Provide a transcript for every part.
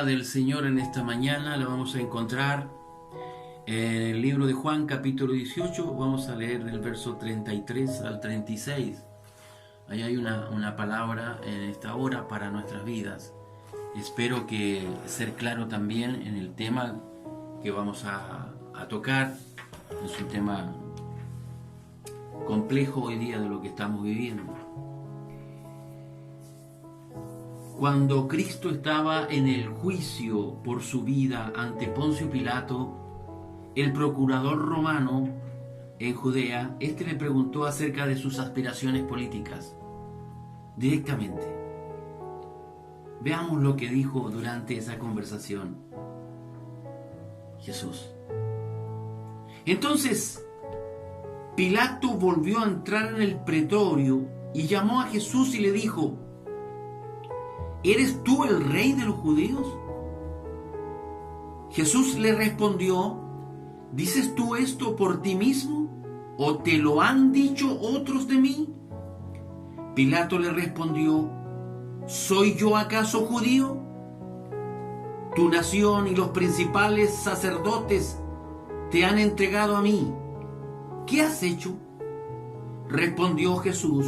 palabra del Señor en esta mañana la vamos a encontrar en el libro de Juan, capítulo 18. Vamos a leer del verso 33 al 36. Ahí hay una palabra en esta hora para nuestras vidas. Espero que ser claro también en el tema que vamos a tocar. Es un tema complejo hoy día de lo que estamos viviendo. Cuando Cristo estaba en el juicio por su vida ante Poncio Pilato, el procurador romano en Judea, le preguntó acerca de sus aspiraciones políticas directamente. Veamos lo que dijo durante esa conversación Jesús. Entonces, Pilato volvió a entrar en el pretorio y llamó a Jesús y le dijo: ¿Eres tú el rey de los judíos? Jesús le respondió: ¿Dices tú esto por ti mismo? ¿O te lo han dicho otros de mí? Pilato le respondió: ¿Soy yo acaso judío? Tu nación y los principales sacerdotes te han entregado a mí. ¿Qué has hecho? Respondió Jesús: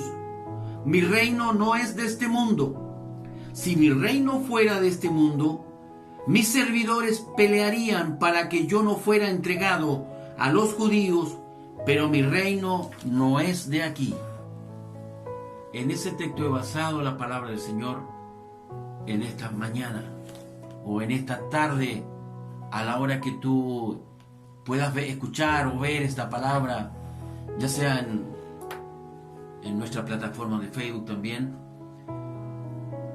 Mi reino no es de este mundo. Si mi reino fuera de este mundo, mis servidores pelearían para que yo no fuera entregado a los judíos, pero mi reino no es de aquí. En ese texto he basado la palabra del Señor en esta mañana o en esta tarde, a la hora que tú puedas escuchar o ver esta palabra, ya sea en nuestra plataforma de Facebook también.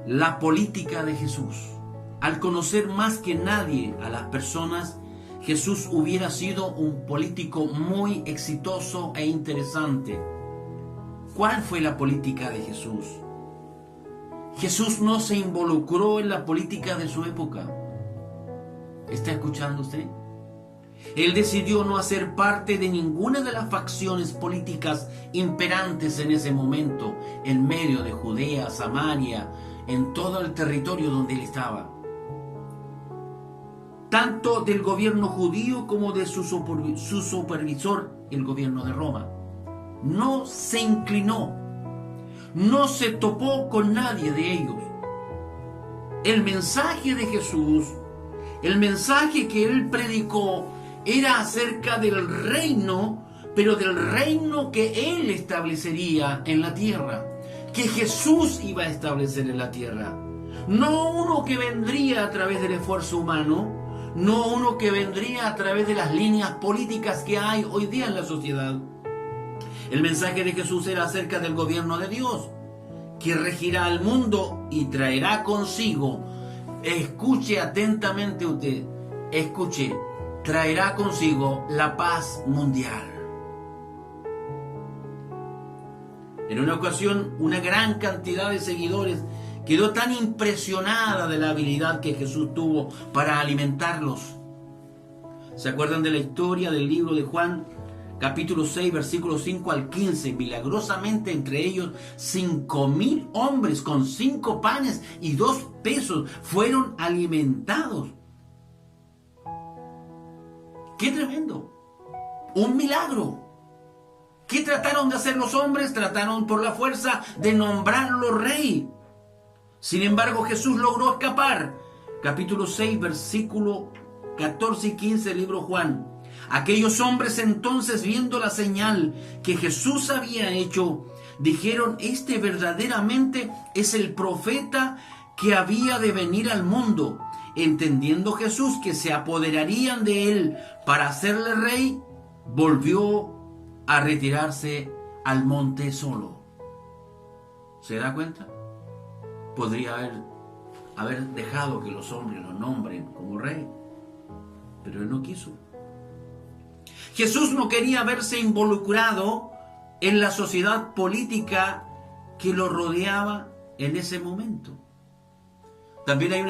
La política de Jesús. Al conocer más que nadie a las personas, Jesús hubiera sido un político muy exitoso e interesante. ¿Cuál fue la política de Jesús? Jesús no se involucró en la política de su época. ¿Está escuchando usted? Él decidió no hacer parte de ninguna de las facciones políticas imperantes en ese momento, en medio de Judea, Samaria, en todo el territorio donde él estaba. Tanto del gobierno judío como de su supervisor, el gobierno de Roma. No se inclinó, no se topó con nadie de ellos. El mensaje de Jesús, el mensaje que él predicó, era acerca del reino, pero del reino que él establecería en la tierra, que Jesús iba a establecer en la tierra. No uno que vendría a través del esfuerzo humano, no uno que vendría a través de las líneas políticas que hay hoy día en la sociedad. El mensaje de Jesús era acerca del gobierno de Dios, que regirá al mundo y traerá consigo, escuche atentamente usted, escuche, traerá consigo la paz mundial. En una ocasión, una gran cantidad de seguidores quedó tan impresionada de la habilidad que Jesús tuvo para alimentarlos. ¿Se acuerdan de la historia del libro de Juan, capítulo 6, versículos 5 al 15? Milagrosamente entre ellos 5,000 hombres con 5 panes y 2 pesos fueron alimentados. ¡Qué tremendo! ¡Un milagro! ¿Qué trataron de hacer los hombres? Trataron por la fuerza de nombrarlo rey. Sin embargo, Jesús logró escapar. Capítulo 6, versículo 14 y 15 del libro Juan. Aquellos hombres entonces, viendo la señal que Jesús había hecho, dijeron: Este verdaderamente es el profeta que había de venir al mundo. Entendiendo Jesús que se apoderarían de él para hacerle rey, volvió a retirarse al monte solo. ¿Se da cuenta? Podría haber dejado que los hombres lo nombren como rey, pero él no quiso. Jesús no quería verse involucrado en la sociedad política que lo rodeaba en ese momento. También hay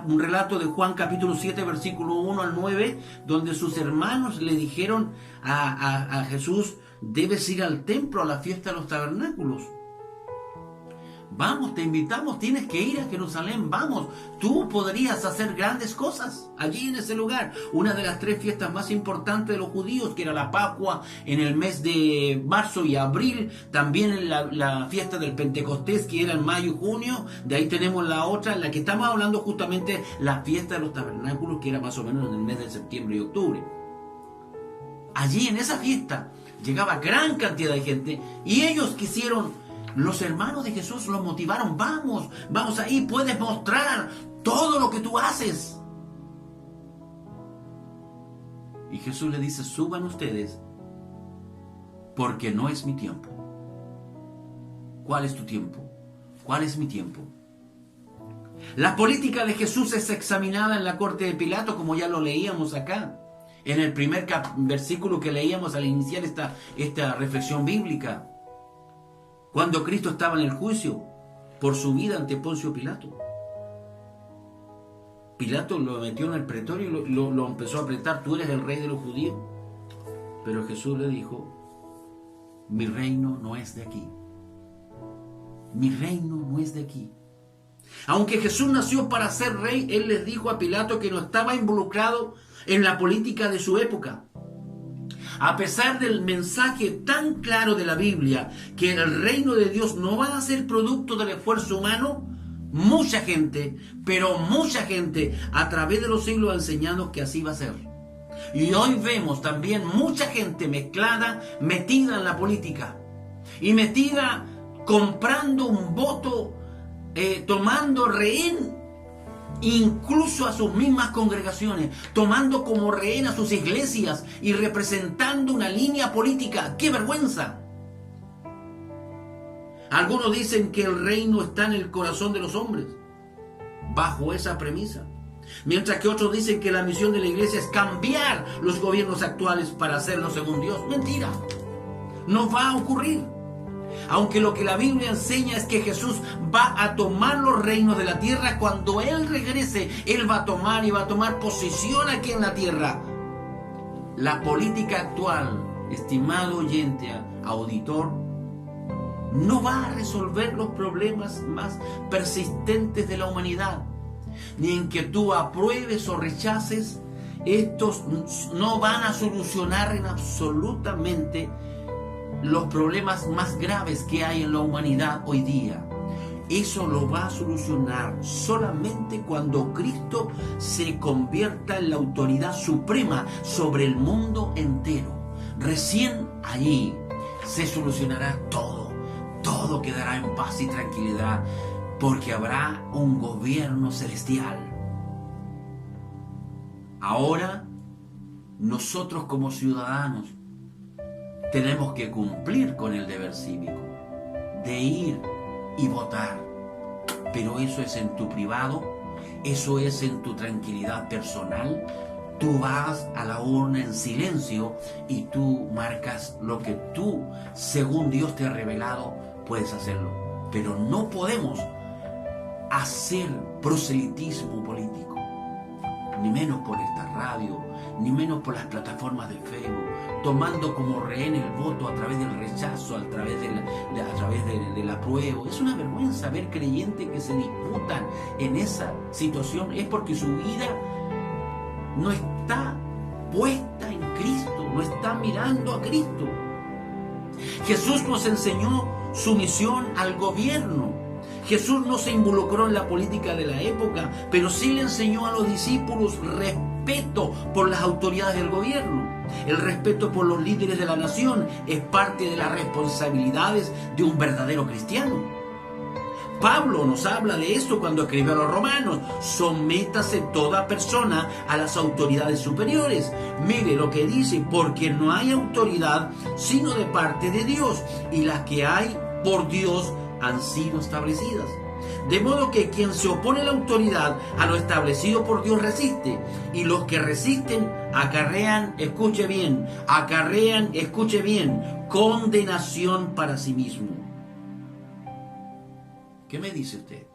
un relato de Juan capítulo 7, versículo 1 al 9, donde sus hermanos le dijeron a Jesús: debes ir al templo a la fiesta de los tabernáculos. Vamos, te invitamos, tienes que ir a Jerusalén, vamos. Tú podrías hacer grandes cosas allí en ese lugar. Una de las 3 fiestas más importantes de los judíos, que era la Pascua en el mes de marzo y abril. También la fiesta del Pentecostés, que era en mayo y junio. De ahí tenemos la otra, la que estamos hablando justamente, la fiesta de los tabernáculos, que era más o menos en el mes de septiembre y octubre. Allí en esa fiesta llegaba gran cantidad de gente y ellos quisieron... Los hermanos de Jesús los motivaron, vamos ahí, puedes mostrar todo lo que tú haces. Y Jesús le dice, suban ustedes, porque no es mi tiempo. ¿Cuál es tu tiempo? ¿Cuál es mi tiempo? La política de Jesús es examinada en la corte de Pilato, como ya lo leíamos acá, en el primer versículo que leíamos al iniciar esta reflexión bíblica. Cuando Cristo estaba en el juicio por su vida ante Poncio Pilato. Pilato lo metió en el pretorio y lo empezó a apretar. Tú eres el rey de los judíos. Pero Jesús le dijo, mi reino no es de aquí. Mi reino no es de aquí. Aunque Jesús nació para ser rey, Él les dijo a Pilato que no estaba involucrado en la política de su época. A pesar del mensaje tan claro de la Biblia, que el reino de Dios no va a ser producto del esfuerzo humano, mucha gente, pero mucha gente, a través de los siglos ha enseñado que así va a ser. Y hoy vemos también mucha gente mezclada, metida en la política, y metida comprando un voto, tomando rehén incluso a sus mismas congregaciones, tomando como rehén a sus iglesias y representando una línea política. ¡Qué vergüenza! Algunos dicen que el reino está en el corazón de los hombres, bajo esa premisa. Mientras que otros dicen que la misión de la iglesia es cambiar los gobiernos actuales para hacerlo según Dios. Mentira, no va a ocurrir. Aunque lo que la Biblia enseña es que Jesús va a tomar los reinos de la tierra. Cuando Él regrese, Él va a tomar posición aquí en la tierra. La política actual, estimado oyente, auditor, no va a resolver los problemas más persistentes de la humanidad. Ni en que tú apruebes o rechaces, estos no van a solucionar en absolutamente los problemas más graves que hay en la humanidad hoy día. Eso lo va a solucionar solamente cuando Cristo se convierta en la autoridad suprema sobre el mundo entero. Recién allí se solucionará todo. Todo quedará en paz y tranquilidad, porque habrá un gobierno celestial. Ahora, nosotros como ciudadanos tenemos que cumplir con el deber cívico de ir y votar. Pero eso es en tu privado, eso es en tu tranquilidad personal. Tú vas a la urna en silencio y tú marcas lo que tú, según Dios te ha revelado, puedes hacerlo. Pero no podemos hacer proselitismo político, ni menos por esta radio, ni menos por las plataformas de Facebook, tomando como rehén el voto a través del rechazo, a través del apruebo. Es una vergüenza ver creyentes que se disputan en esa situación. Es porque su vida no está puesta en Cristo, no está mirando a Cristo. Jesús nos enseñó su misión al gobierno. Jesús no se involucró en la política de la época, pero sí le enseñó a los discípulos respeto por las autoridades del gobierno. El respeto por los líderes de la nación es parte de las responsabilidades de un verdadero cristiano. Pablo nos habla de esto cuando escribe a los romanos: sométase toda persona a las autoridades superiores. Mire lo que dice: porque no hay autoridad sino de parte de Dios, y las que hay por Dios han sido establecidas. De modo que quien se opone a la autoridad, a lo establecido por Dios, resiste. Y los que resisten acarrean, escuche bien, condenación para sí mismo. ¿Qué me dice usted?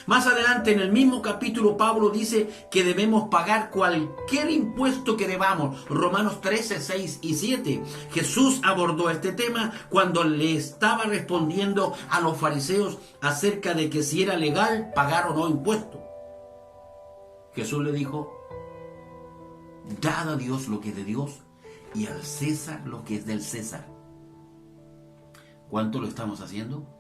Más adelante en el mismo capítulo Pablo dice que debemos pagar cualquier impuesto que debamos. Romanos 13, 6 y 7. Jesús abordó este tema cuando le estaba respondiendo a los fariseos acerca de que si era legal pagar o no impuestos. Jesús le dijo: dad a Dios lo que es de Dios y al César lo que es del César. ¿Cuánto lo estamos haciendo?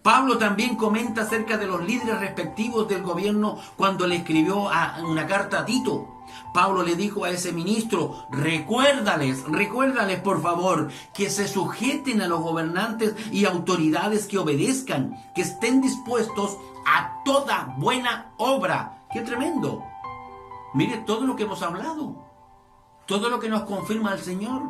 Pablo también comenta acerca de los líderes respectivos del gobierno cuando le escribió una carta a Tito. Pablo le dijo a ese ministro: recuérdales por favor que se sujeten a los gobernantes y autoridades, que obedezcan, que estén dispuestos a toda buena obra. ¡Qué tremendo! Mire todo lo que hemos hablado, todo lo que nos confirma el Señor.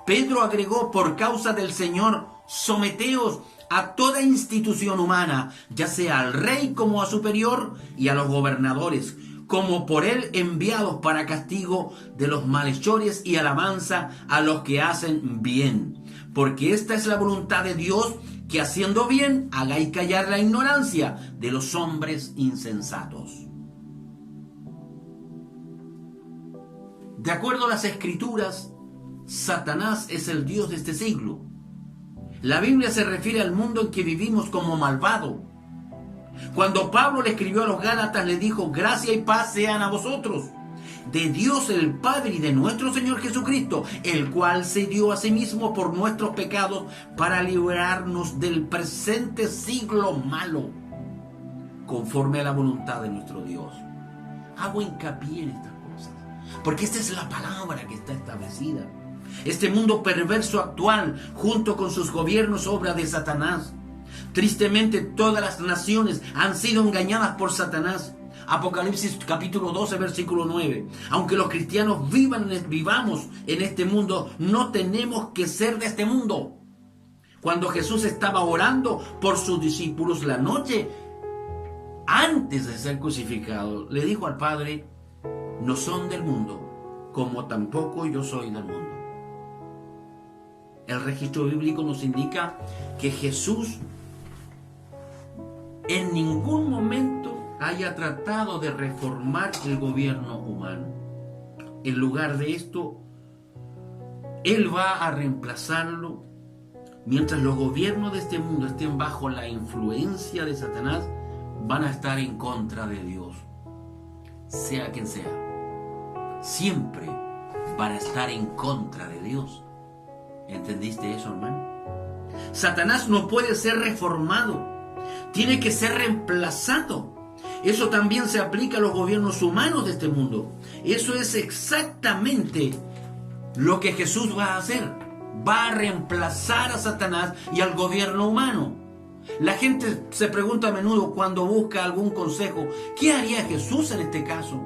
Pedro agregó: por causa del Señor, someteos a toda institución humana, ya sea al rey como a superior, y a los gobernadores, como por él enviados para castigo de los malhechores y alabanza a los que hacen bien. Porque esta es la voluntad de Dios, que haciendo bien hagáis callar la ignorancia de los hombres insensatos. De acuerdo a las Escrituras, Satanás es el Dios de este siglo. La Biblia se refiere al mundo en que vivimos como malvado. Cuando Pablo le escribió a los Gálatas, le dijo: gracia y paz sean a vosotros, de Dios el Padre y de nuestro Señor Jesucristo, el cual se dio a sí mismo por nuestros pecados para librarnos del presente siglo malo, conforme a la voluntad de nuestro Dios. Hago hincapié en estas cosas, porque esta es la palabra que está establecida. Este mundo perverso actual, junto con sus gobiernos, obra de Satanás. Tristemente, todas las naciones han sido engañadas por Satanás. Apocalipsis capítulo 12, versículo 9. Aunque los cristianos vivamos en este mundo, no tenemos que ser de este mundo. Cuando Jesús estaba orando por sus discípulos la noche antes de ser crucificado, le dijo al Padre: no son del mundo, como tampoco yo soy del mundo. El registro bíblico nos indica que Jesús en ningún momento haya tratado de reformar el gobierno humano. En lugar de esto, Él va a reemplazarlo. Mientras los gobiernos de este mundo estén bajo la influencia de Satanás, van a estar en contra de Dios. Sea quien sea, siempre van a estar en contra de Dios. ¿Entendiste eso, hermano? Satanás no puede ser reformado, tiene que ser reemplazado. Eso también se aplica a los gobiernos humanos de este mundo. Eso es exactamente lo que Jesús va a hacer. Va a reemplazar a Satanás y al gobierno humano. La gente se pregunta a menudo cuando busca algún consejo: ¿qué haría Jesús en este caso?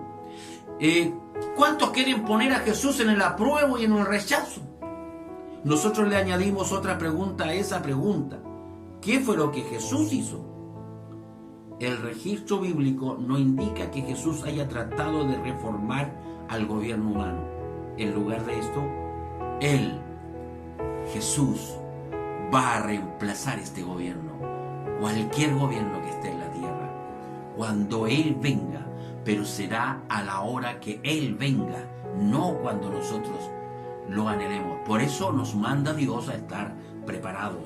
¿Cuántos quieren poner a Jesús en el apruebo y en el rechazo? Nosotros le añadimos otra pregunta a esa pregunta: ¿qué fue lo que Jesús hizo? El registro bíblico no indica que Jesús haya tratado de reformar al gobierno humano. En lugar de esto, Jesús, va a reemplazar este gobierno, cualquier gobierno que esté en la tierra, cuando Él venga, pero será a la hora que Él venga, no cuando nosotros lo anhelemos. Por eso nos manda Dios a estar preparados.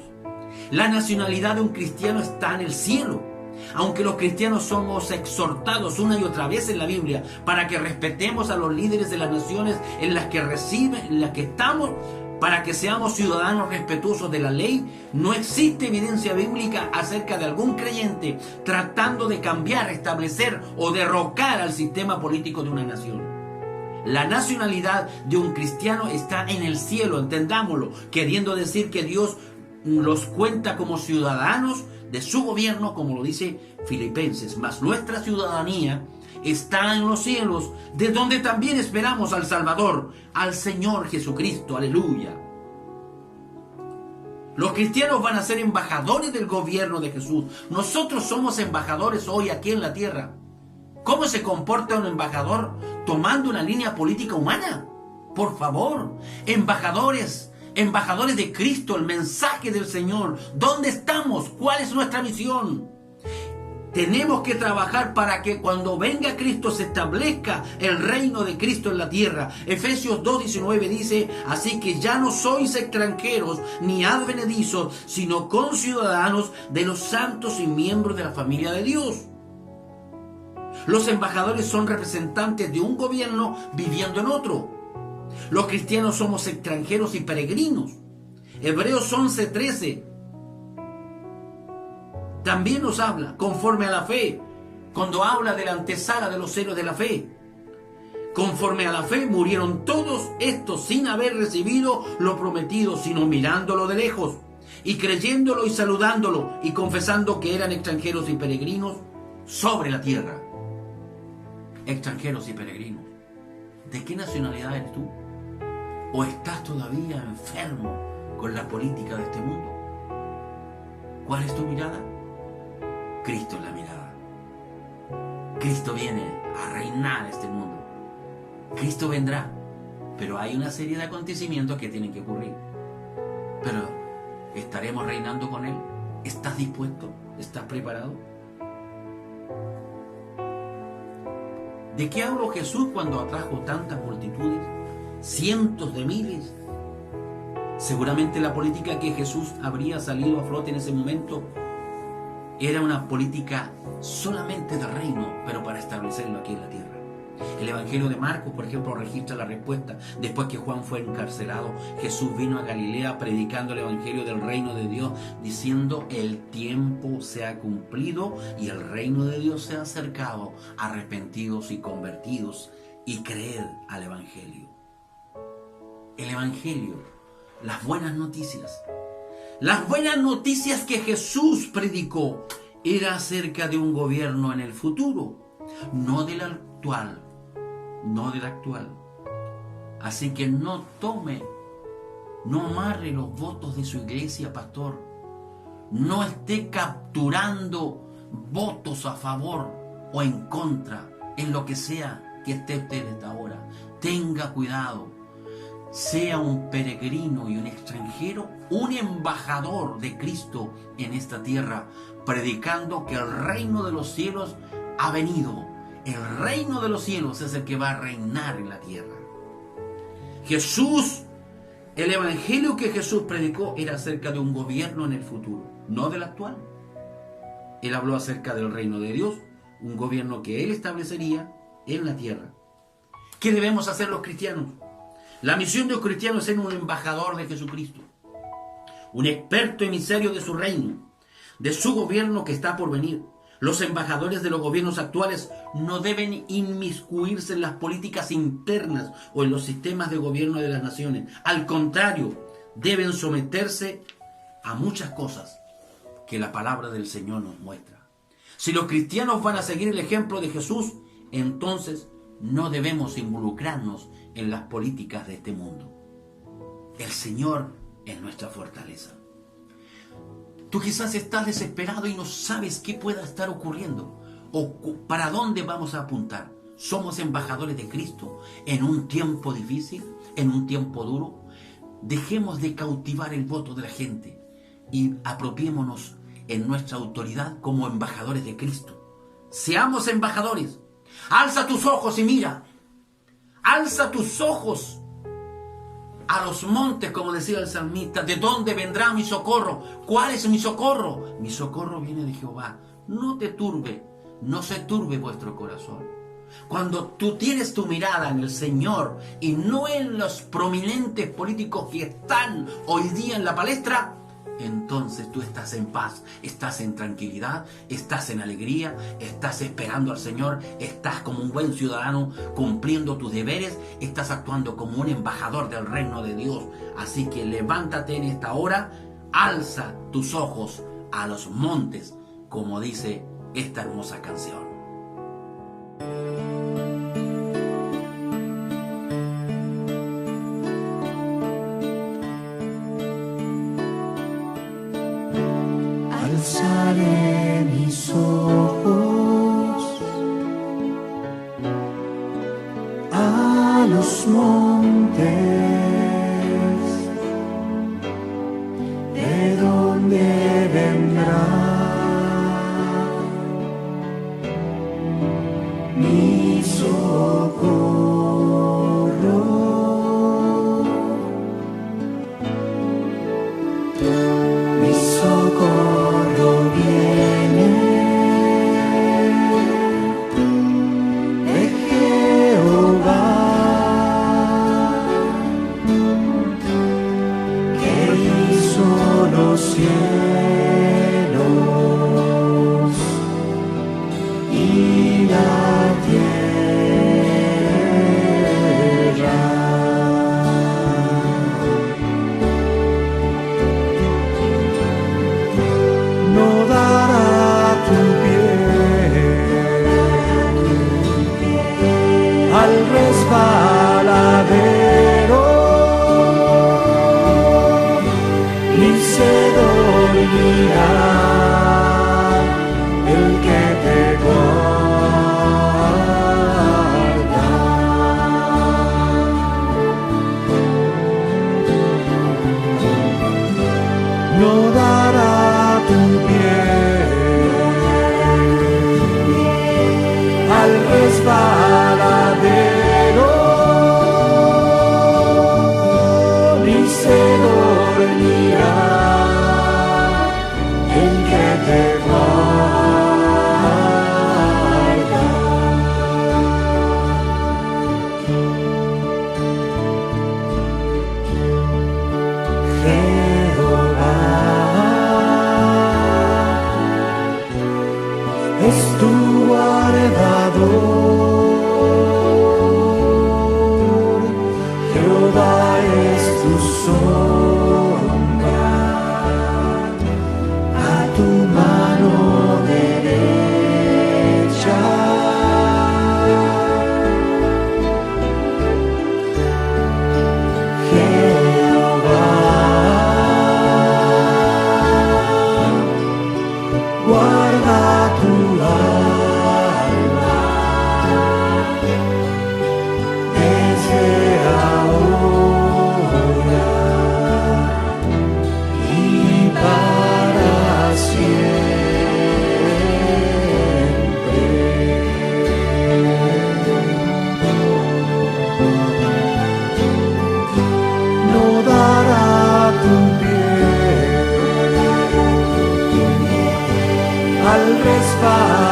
La nacionalidad de un cristiano está en el cielo. Aunque los cristianos somos exhortados una y otra vez en la Biblia para que respetemos a los líderes de las naciones en las que estamos, para que seamos ciudadanos respetuosos de la ley, no existe evidencia bíblica acerca de algún creyente tratando de cambiar, establecer o derrocar al sistema político de una nación. La nacionalidad de un cristiano está en el cielo, entendámoslo, queriendo decir que Dios los cuenta como ciudadanos de su gobierno, como lo dice Filipenses. Mas nuestra ciudadanía está en los cielos, de donde también esperamos al Salvador, al Señor Jesucristo. Aleluya. Los cristianos van a ser embajadores del gobierno de Jesús. Nosotros somos embajadores hoy aquí en la tierra. ¿Cómo se comporta un embajador tomando una línea política humana? Por favor, embajadores de Cristo, el mensaje del Señor. ¿Dónde estamos? ¿Cuál es nuestra misión? Tenemos que trabajar para que cuando venga Cristo se establezca el reino de Cristo en la tierra. Efesios 2:19 dice: así que ya no sois extranjeros ni advenedizos, sino conciudadanos de los santos y miembros de la familia de Dios. Los embajadores son representantes de un gobierno viviendo en otro. Los cristianos somos extranjeros y peregrinos. Hebreos 11:13 también nos habla conforme a la fe, cuando habla de la antesala de los héroes de la fe. Conforme a la fe murieron todos estos sin haber recibido lo prometido, sino mirándolo de lejos, y creyéndolo y saludándolo, y confesando que eran extranjeros y peregrinos sobre la tierra. Extranjeros y peregrinos. ¿De qué nacionalidad eres tú? ¿O estás todavía enfermo con la política de este mundo? ¿Cuál es tu mirada? Cristo es la mirada. Cristo viene a reinar este mundo. Cristo vendrá, pero hay una serie de acontecimientos que tienen que ocurrir. Pero, ¿estaremos reinando con Él? ¿Estás dispuesto? ¿Estás preparado? ¿De qué habló Jesús cuando atrajo tantas multitudes? Cientos de miles. Seguramente la política que Jesús habría salido a flote en ese momento era una política solamente de reino, pero para establecerlo aquí en la tierra. El Evangelio de Marcos, por ejemplo, registra la respuesta. Después que Juan fue encarcelado, Jesús vino a Galilea predicando el Evangelio del reino de Dios, diciendo: el tiempo se ha cumplido y el reino de Dios se ha acercado. Arrepentidos y convertidos y creed al Evangelio. El Evangelio, las buenas noticias. Las buenas noticias que Jesús predicó era acerca de un gobierno en el futuro, no del actual, no del actual. Así que no amarre los votos de su iglesia, pastor. No esté capturando votos a favor o en contra, en lo que sea que esté usted esta hora. Tenga cuidado. Sea un peregrino y un extranjero, un embajador de Cristo en esta tierra, predicando que el reino de los cielos ha venido. El reino de los cielos es el que va a reinar en la tierra. Jesús, el evangelio que Jesús predicó era acerca de un gobierno en el futuro, no del actual. Él habló acerca del reino de Dios, un gobierno que Él establecería en la tierra. ¿Qué debemos hacer los cristianos? La misión de los cristianos es ser un embajador de Jesucristo, un experto emisario de su reino, de su gobierno que está por venir. Los embajadores de los gobiernos actuales no deben inmiscuirse en las políticas internas o en los sistemas de gobierno de las naciones. Al contrario, deben someterse a muchas cosas que la palabra del Señor nos muestra. Si los cristianos van a seguir el ejemplo de Jesús, entonces no debemos involucrarnos en las políticas de este mundo. El Señor es nuestra fortaleza. Tú quizás estás desesperado y no sabes qué pueda estar ocurriendo o para dónde vamos a apuntar. Somos embajadores de Cristo en un tiempo difícil, en un tiempo duro. Dejemos de cautivar el voto de la gente y apropiémonos en nuestra autoridad como embajadores de Cristo. Seamos embajadores. Alza tus ojos y mira. Alza tus ojos a los montes, como decía el salmista. ¿De dónde vendrá mi socorro? ¿Cuál es mi socorro? Mi socorro viene de Jehová. No te turbe, no se turbe vuestro corazón. Cuando tú tienes tu mirada en el Señor y no en los prominentes políticos que están hoy día en la palestra, entonces tú estás en paz, estás en tranquilidad, estás en alegría, estás esperando al Señor, estás como un buen ciudadano cumpliendo tus deberes, estás actuando como un embajador del reino de Dios. Así que levántate en esta hora, alza tus ojos a los montes, como dice esta hermosa canción. Alzaré mis ojos a los montes, ¿de dónde vendrá cielos y la tierra. No dará tu pie al resbaladero, ni se dormirá el que te guarda. No dará tu pie al resbaladero, ni se dormirá el que te guarda. Jehová es tu guardador, Jehová es tu sombra a tu mano derecha. Jehová guarda tu alma desde ahora y para siempre. No dará tu pie al resbaladero,